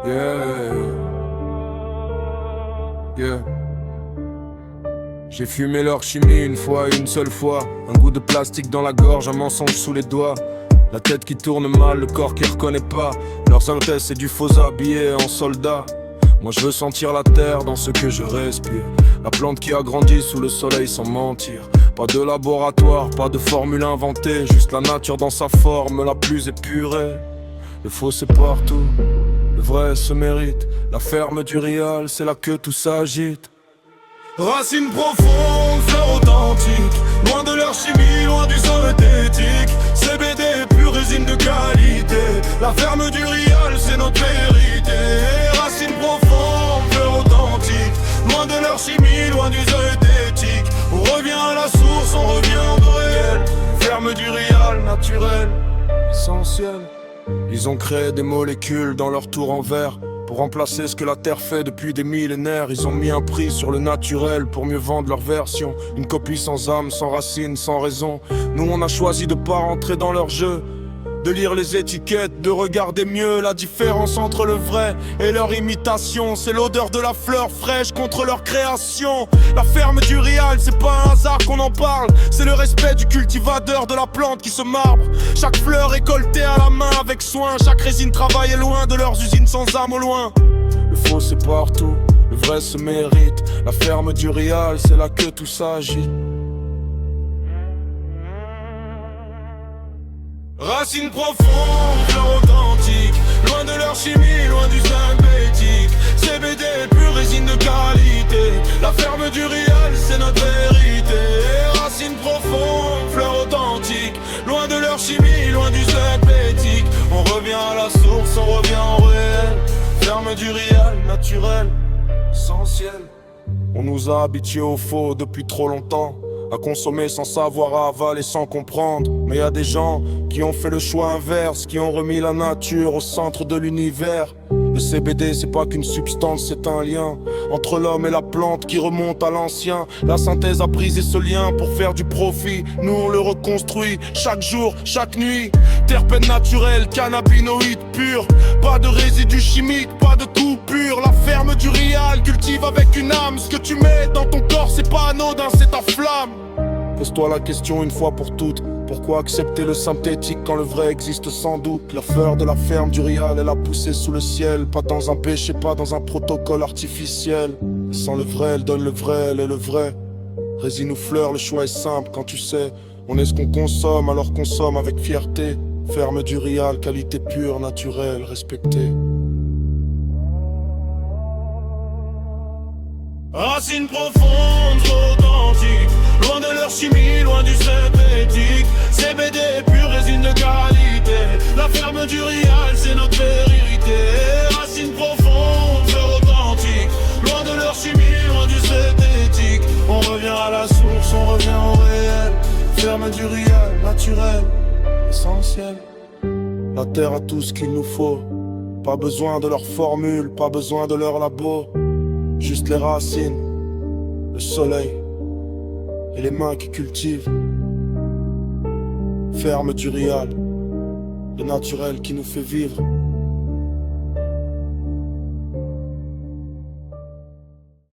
Yeah, yeah. J'ai fumé leur chimie une fois, une seule fois. Un goût de plastique dans la gorge, un mensonge sous les doigts. La tête qui tourne mal, le corps qui reconnaît pas. Leur synthèse c'est du faux habillé en soldat. Moi je veux sentir la terre dans ce que je respire. La plante qui a grandi sous le soleil sans mentir. Pas de laboratoire, pas de formule inventée. Juste la nature dans sa forme la plus épurée. Le faux c'est partout, le vrai se mérite. La ferme du rial, c'est là que tout s'agite. Racines profondes, fleurs authentiques. Loin de leur chimie, loin du synthétique. CBD, pure résine de qualité. La ferme du rial, c'est notre vérité. Racines profondes, fleurs authentiques. Loin de leur chimie, loin du synthétique. On revient à la source, on revient au réel. Ferme du rial, naturel, essentiel. Ils ont créé des molécules dans leur tour en verre pour remplacer ce que la terre fait depuis des millénaires. Ils ont mis un prix sur le naturel pour mieux vendre leur version. Une copie sans âme, sans racine, sans raison. Nous on a choisi de pas rentrer dans leur jeu, de lire les étiquettes, de regarder mieux la différence entre le vrai et leur imitation. C'est l'odeur de la fleur fraîche contre leur création. La ferme du rial, c'est pas un hasard qu'on en parle. C'est le respect du cultivateur de la plante qui se marbre. Chaque fleur récoltée à la main avec soin. Chaque résine travaillée loin de leurs usines sans âme au loin. Le faux c'est partout, le vrai se mérite. La ferme du rial, c'est là que tout s'agit. Racines profondes, fleurs authentiques. Loin de leur chimie, loin du synthétique. CBD, pure résine de qualité. La ferme du rial, c'est notre vérité. Racines profondes, fleurs authentiques. Loin de leur chimie, loin du synthétique. On revient à la source, on revient au réel. Ferme du rial, naturel, essentiel. On nous a habitués au faux depuis trop longtemps. À consommer sans savoir, à avaler sans comprendre. Mais y a des gens qui ont fait le choix inverse, qui ont remis la nature au centre de l'univers. Le CBD c'est pas qu'une substance, c'est un lien entre l'homme et la plante qui remonte à l'ancien. La synthèse a brisé ce lien pour faire du profit. Nous on le reconstruit chaque jour, chaque nuit. Terpènes naturels, cannabinoïdes purs. Pas de résidus chimiques, pas de coupure. La ferme du rial cultive avec une âme. Ce que tu mets dans ton corps c'est pas anodin, c'est ta flamme. Pose-toi la question une fois pour toutes. Pourquoi accepter le synthétique quand le vrai existe sans doute? La fleur de la ferme du rial, elle a poussé sous le ciel. Pas dans un péché, pas dans un protocole artificiel. Sans le vrai, elle donne le vrai, elle est le vrai. Résine ou fleur, le choix est simple quand tu sais. On est ce qu'on consomme, alors consomme avec fierté. Ferme du rial, qualité pure, naturelle, respectée. Racines profondes, authentiques. Loin de leur chimie, loin du synthétique. CBD, pure résine de qualité. La ferme du rial, c'est notre vérité. Racines profondes, fleurs authentiques. Loin de leur chimie, loin du synthétique. On revient à la source, on revient au réel. Ferme du rial, naturel, essentiel. La terre a tout ce qu'il nous faut. Pas besoin de leur formule, pas besoin de leur labo. Juste les racines, le soleil et les mains qui cultivent. Ferme du rial, le naturel qui nous fait vivre.